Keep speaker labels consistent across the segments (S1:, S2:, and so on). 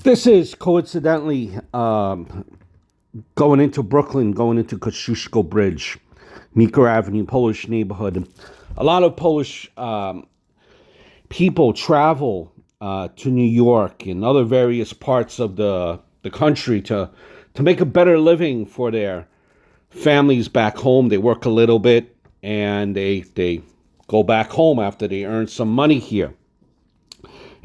S1: This is coincidentally going into Brooklyn, going into Kosciuszko Bridge, Meeker Avenue, Polish neighborhood. A lot of Polish people travel to New York and other various parts of the country to make a better living for their families back home. They work a little bit and they go back home after they earn some money here.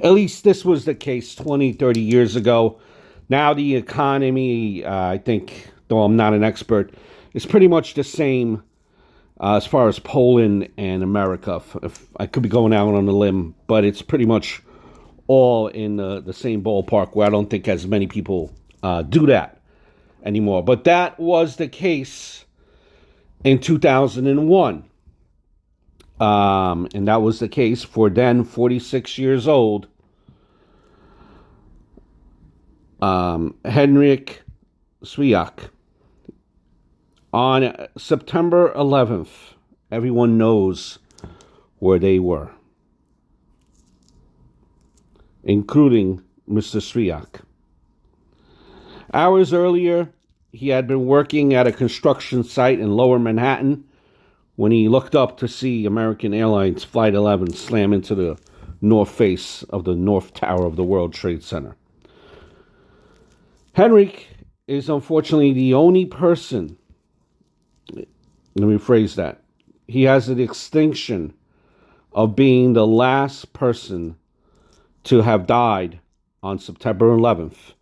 S1: At least this was the case 20, 30 years ago. Now the economy, I think, though I'm not an expert, is pretty much the same as far as Poland and America. If I could be going out on a limb, but it's pretty much all in the same ballpark where I don't think as many people do that anymore. But that was the case in 2001. And that was the case for then 46 years old Henryk Siwiak. On September 11th, everyone knows where they were, including Mr. Siwiak. Hours earlier, he had been working at a construction site in Lower Manhattan when he looked up to see American Airlines Flight 11 slam into the north face of the North Tower of the World Trade Center. Henryk is unfortunately the only person, let me rephrase that, he has the distinction of being the last person to have died on September 11th.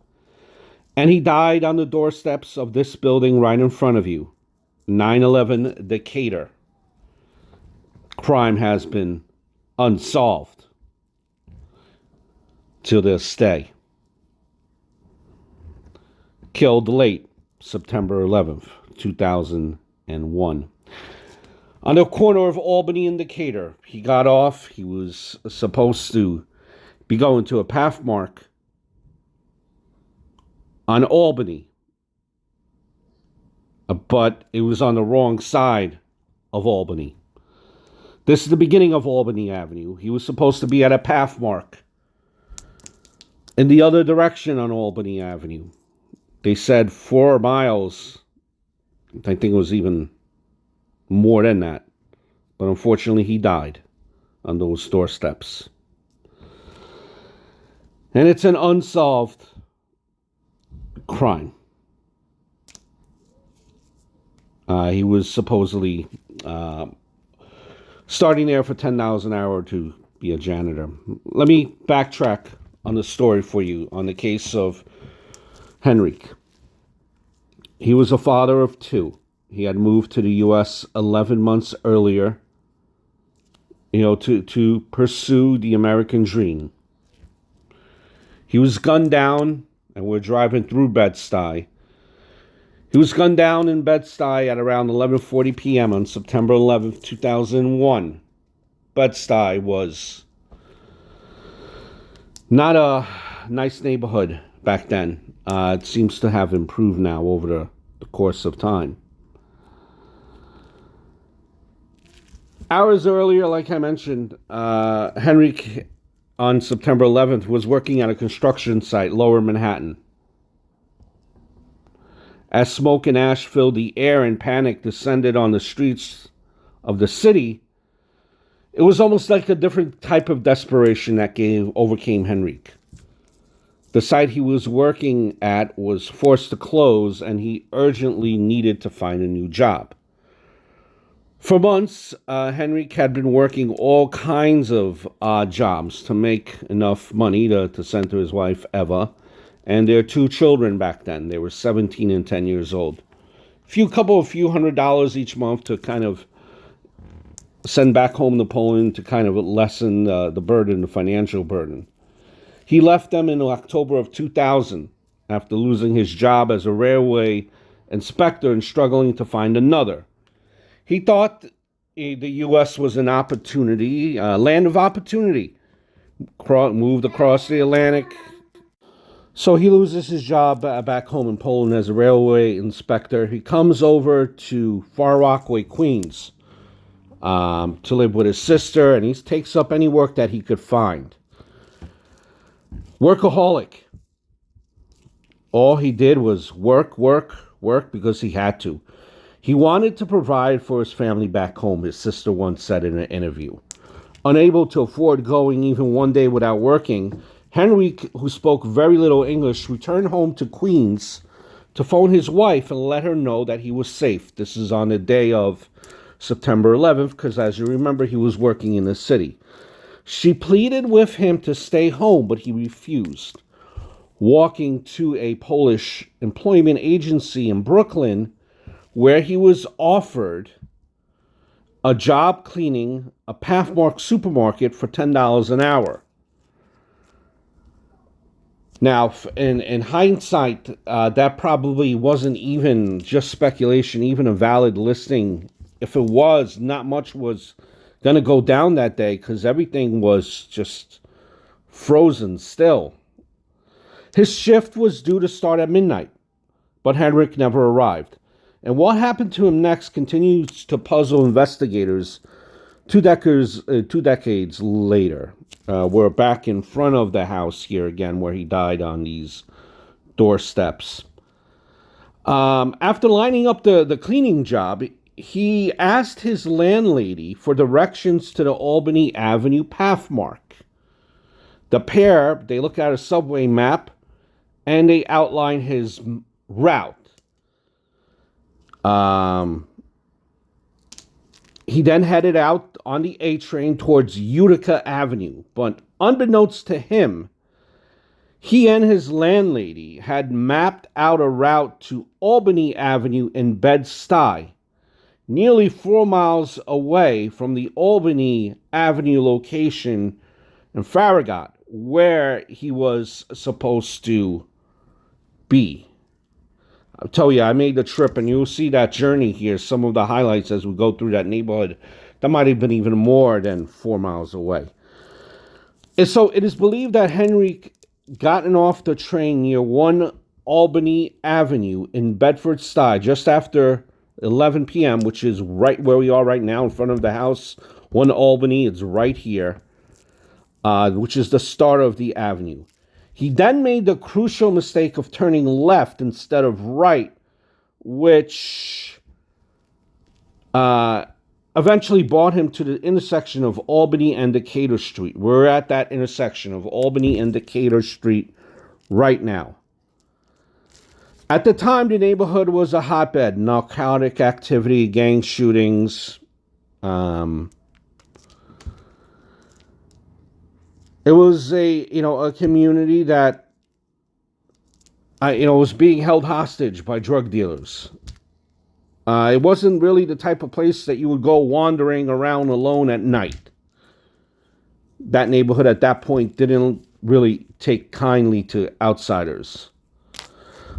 S1: And he died on the doorsteps of this building right in front of you, 9/11 Decatur. Crime has been unsolved to this day. Killed late September 11th, 2001. On the corner of Albany and Decatur, he got off. He was supposed to be going to a pathmark on Albany, but it was on the wrong side of Albany. This is the beginning of Albany Avenue. He was supposed to be at a pathmark in the other direction on Albany Avenue. They said 4 miles. I think it was even more than that. But unfortunately, he died on those doorsteps. And it's an unsolved crime. He was supposedly starting there for $10 an hour to be a janitor. Let me backtrack on the story for you on the case of Henryk. He was a father of 2. He had moved to the U.S. 11 months earlier, to pursue the American dream. He was gunned down, and we're driving through Bed-Stuy. He was gunned down in Bed-Stuy at around 11:40 p.m. on September 11th, 2001. Bed-Stuy was not a nice neighborhood back then. It seems to have improved now over the course of time. Hours earlier, like I mentioned, Henryk on September 11th was working at a construction site, Lower Manhattan. As smoke and ash filled the air and panic descended on the streets of the city, it was almost like a different type of desperation that overcame Henryk. The site he was working at was forced to close, and he urgently needed to find a new job. For months, Henryk had been working all kinds of odd jobs to make enough money to send to his wife, Eva, and their 2 children back then. They were 17 and 10 years old. A few $100 each month to kind of send back home to Poland to kind of lessen the burden, the financial burden. He left them in October of 2000 after losing his job as a railway inspector and struggling to find another. He thought the U.S. was an opportunity, land of opportunity. Moved across the Atlantic. So he loses his job back home in Poland as a railway inspector. He comes over to Far Rockaway, Queens, to live with his sister, and he takes up any work that he could find. Workaholic. All he did was work, work, work because he had to. He wanted to provide for his family back home, his sister once said in an interview. Unable to afford going even one day without working, Henryk, who spoke very little English, returned home to Queens to phone his wife and let her know that he was safe. This is on the day of September 11th, because as you remember, he was working in the city. She pleaded with him to stay home, but he refused. Walking to a Polish employment agency in Brooklyn, where he was offered a job cleaning a Pathmark supermarket for $10 an hour. Now, in hindsight, that probably wasn't even just speculation, even a valid listing. If it was, not much was going to go down that day because everything was just frozen still. His shift was due to start at midnight, but Henryk never arrived. And what happened to him next continues to puzzle investigators 2 decades later. We're back in front of the house here again where he died on these doorsteps. After lining up the cleaning job, he asked his landlady for directions to the Albany Avenue Pathmark. The pair, they look at a subway map and they outline his route. He then headed out on the A train towards Utica Avenue, but unbeknownst to him, he and his landlady had mapped out a route to Albany Avenue in Bed-Stuy, nearly 4 miles away from the Albany Avenue location in Farragut, where he was supposed to be. I'll tell you, I made the trip, and you'll see that journey here, some of the highlights as we go through that neighborhood. That might have been even more than 4 miles away. And so it is believed that Henryk gotten off the train near 1 Albany Avenue in Bedford-Stuy just after 11 p.m., which is right where we are right now in front of the house. 1 Albany, it's right here, which is the start of the avenue. He then made the crucial mistake of turning left instead of right, which eventually brought him to the intersection of Albany and Decatur Street. We're at that intersection of Albany and Decatur Street right now. At the time, the neighborhood was a hotbed. Narcotic activity, gang shootings. It was a community that, was being held hostage by drug dealers. It wasn't really the type of place that you would go wandering around alone at night. That neighborhood at that point didn't really take kindly to outsiders.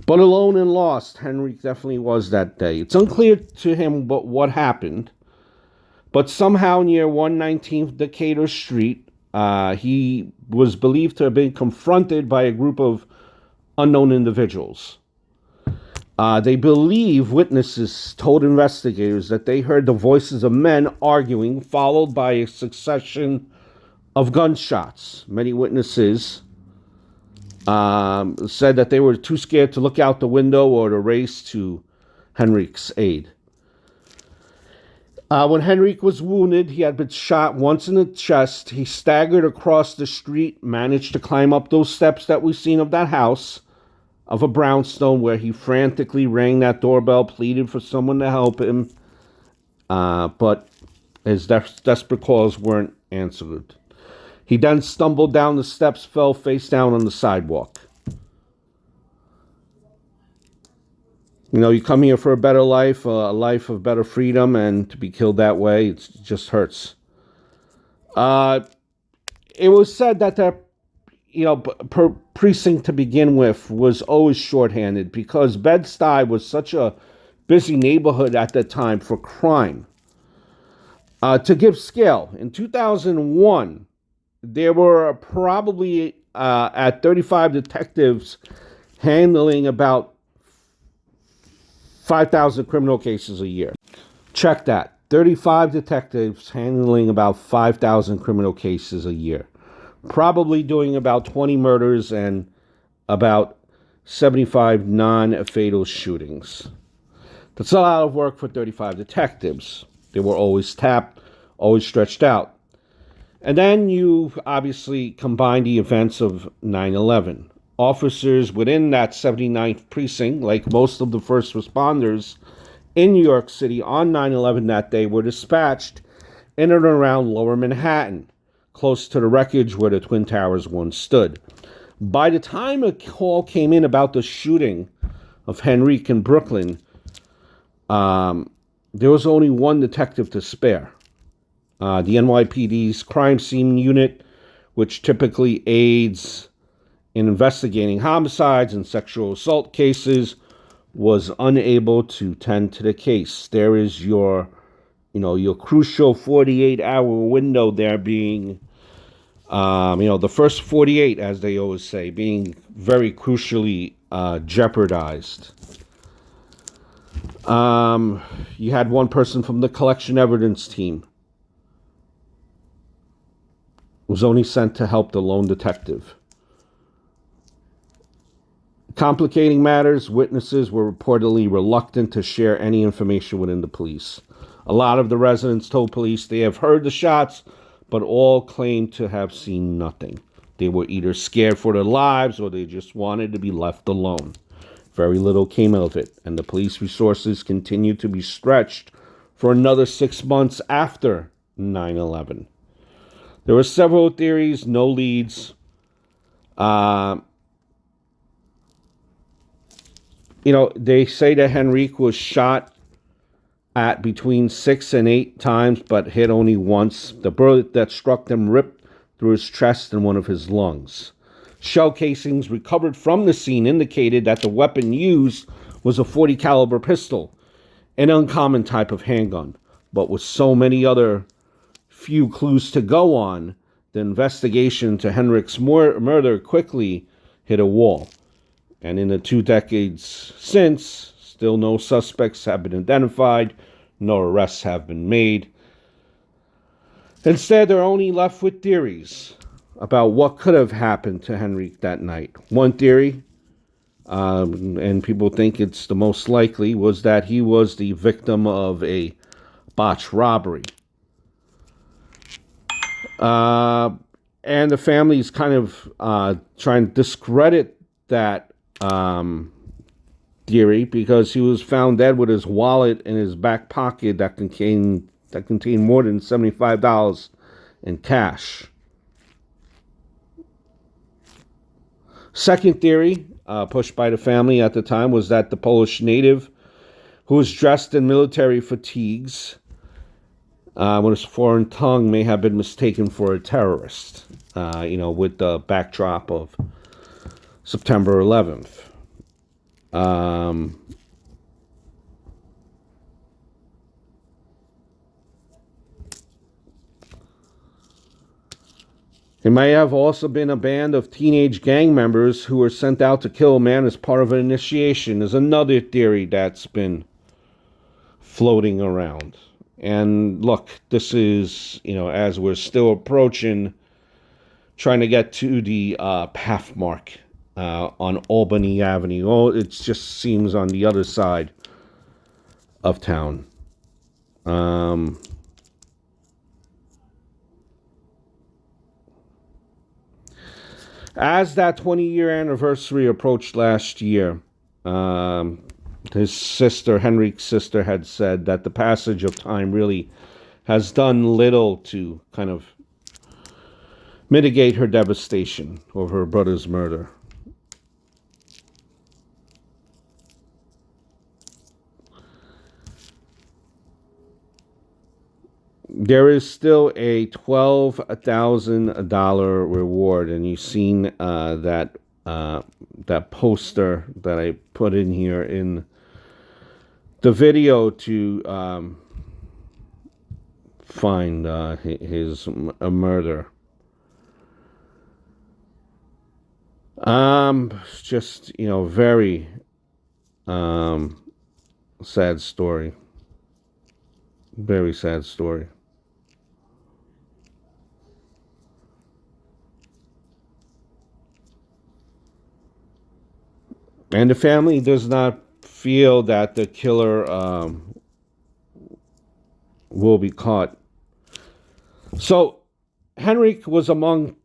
S1: But alone and lost, Henryk definitely was that day. It's unclear to him what happened, but somehow near 119th Decatur Street, he was believed to have been confronted by a group of unknown individuals. They believe witnesses told investigators that they heard the voices of men arguing, followed by a succession of gunshots. Many witnesses said that they were too scared to look out the window or to race to Henryk's aid. When Henryk was wounded, he had been shot once in the chest. He staggered across the street, managed to climb up those steps that we've seen of that house, of a brownstone, where he frantically rang that doorbell, pleaded for someone to help him, but his desperate calls weren't answered. He then stumbled down the steps, fell face down on the sidewalk. You come here for a better life, a life of better freedom, and to be killed that way, it just hurts. It was said that the precinct to begin with was always shorthanded because Bed-Stuy was such a busy neighborhood at the time for crime. To give scale, in 2001, there were probably at 35 detectives handling about 5,000 criminal cases a year. Check that. 35 detectives handling about 5,000 criminal cases a year. Probably doing about 20 murders and about 75 non-fatal shootings. That's a lot of work for 35 detectives. They were always tapped, always stretched out. And then you obviously combine the events of 9/11. Officers within that 79th precinct, like most of the first responders in New York City on 9/11 that day, were dispatched in and around Lower Manhattan, close to the wreckage where the Twin Towers once stood. By the time a call came in about the shooting of Henryk in Brooklyn, there was only one detective to spare. The NYPD's crime scene unit, which typically aids in investigating homicides and sexual assault cases, was unable to tend to the case. There is your crucial 48-hour window there being, the first 48, as they always say, being very crucially jeopardized. You had one person from the collection evidence team was only sent to help the lone detective. Complicating matters, witnesses were reportedly reluctant to share any information within the police. A lot of the residents told police they have heard the shots, but all claimed to have seen nothing. They were either scared for their lives or they just wanted to be left alone. Very little came of it, and the police resources continued to be stretched for another 6 months after 9/11. There were several theories, no leads. They say that Henryk was shot at between 6 and 8 times, but hit only once. The bullet that struck him ripped through his chest and one of his lungs. Shell casings recovered from the scene indicated that the weapon used was a .40 caliber pistol, an uncommon type of handgun. But with so many other few clues to go on, the investigation into Henryk's murder quickly hit a wall. And in the 2 decades since, still no suspects have been identified, no arrests have been made. Instead, they're only left with theories about what could have happened to Henryk that night. One theory, and people think it's the most likely, was that he was the victim of a botched robbery. And the family's kind of trying to discredit that theory because he was found dead with his wallet in his back pocket that contained more than $75 in cash. Second theory, pushed by the family at the time, was that the Polish native, who was dressed in military fatigues with his foreign tongue, may have been mistaken for a terrorist, with the backdrop of September 11th. It may have also been a band of teenage gang members who were sent out to kill a man as part of an initiation. There's another theory that's been floating around. And look, this is, as we're still approaching, trying to get to the path mark on Albany Avenue. Oh, it just seems on the other side of town. As that 20-year anniversary approached last year, his sister, Henryk's sister, had said that the passage of time really has done little to kind of mitigate her devastation over her brother's murder. There is still a $12,000 reward, and you've seen that poster that I put in here in the video to find his murder. Just very sad story. Very sad story. And the family does not feel that the killer will be caught. So, Henryk was among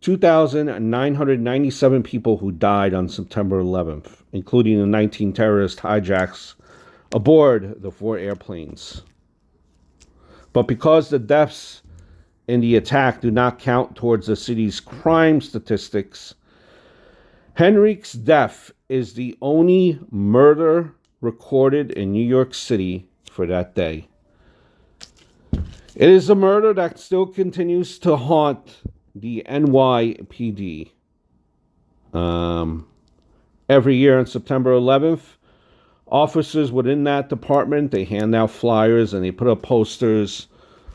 S1: 2,997 people who died on September 11th, including the 19 terrorist hijacks aboard the 4 airplanes. But because the deaths in the attack do not count towards the city's crime statistics, Henryk's death is the only murder recorded in New York City for that day. It is a murder that still continues to haunt the NYPD. Every year on September 11th, officers within that department, they hand out flyers and they put up posters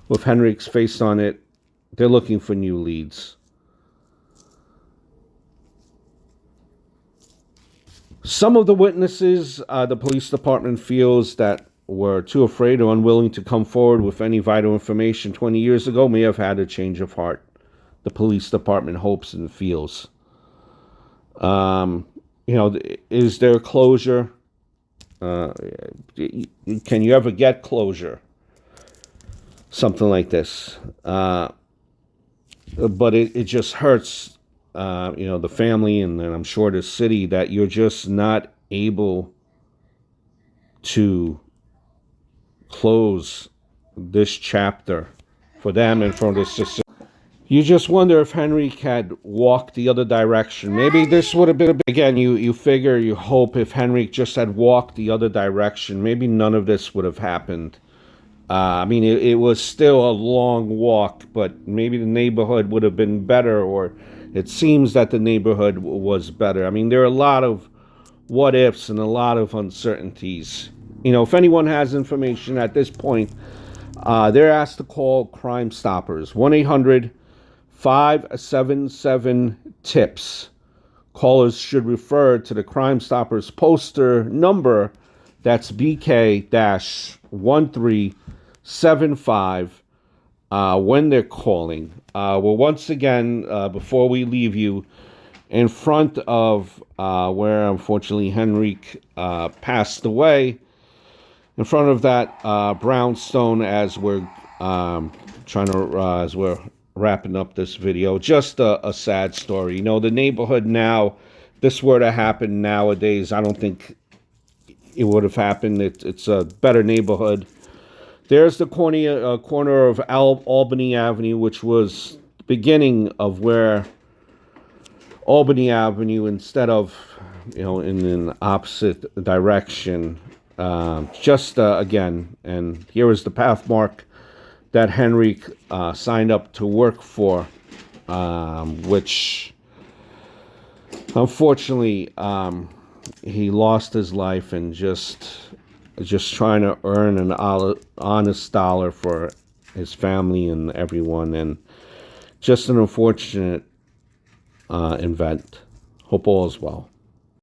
S1: with Henryk's face on it. They're looking for new leads. Some of the witnesses, the police department feels that were too afraid or unwilling to come forward with any vital information 20 years ago may have had a change of heart. The police department hopes and feels. Is there closure? Can you ever get closure? Something like this. But it just hurts, the family and I'm sure the city that you're just not able to close this chapter for them and for the system. You just wonder if Henryk had walked the other direction. Maybe this would have been, again, you figure, you hope if Henryk just had walked the other direction, maybe none of this would have happened. It was still a long walk, but maybe the neighborhood would have been better, or it seems that the neighborhood was better. There are a lot of what ifs and a lot of uncertainties. If anyone has information at this point, they're asked to call Crime Stoppers, 1-800-577-TIPS. Callers should refer to the Crime Stoppers poster number, that's BK-1375, when they're calling. Once again, before we leave you, in front of where unfortunately Henryk passed away, in front of that brownstone, as we're as we're wrapping up this video, just a sad story. The neighborhood now, if this were to happen nowadays, I don't think it would have happened. It's a better neighborhood. There's the corner of Albany Avenue, which was the beginning of where Albany Avenue, instead of, in an opposite direction. Again, and here is the path mark that Henryk signed up to work for, which unfortunately he lost his life and just trying to earn an honest dollar for his family and everyone, and just an unfortunate event. Hope all is well.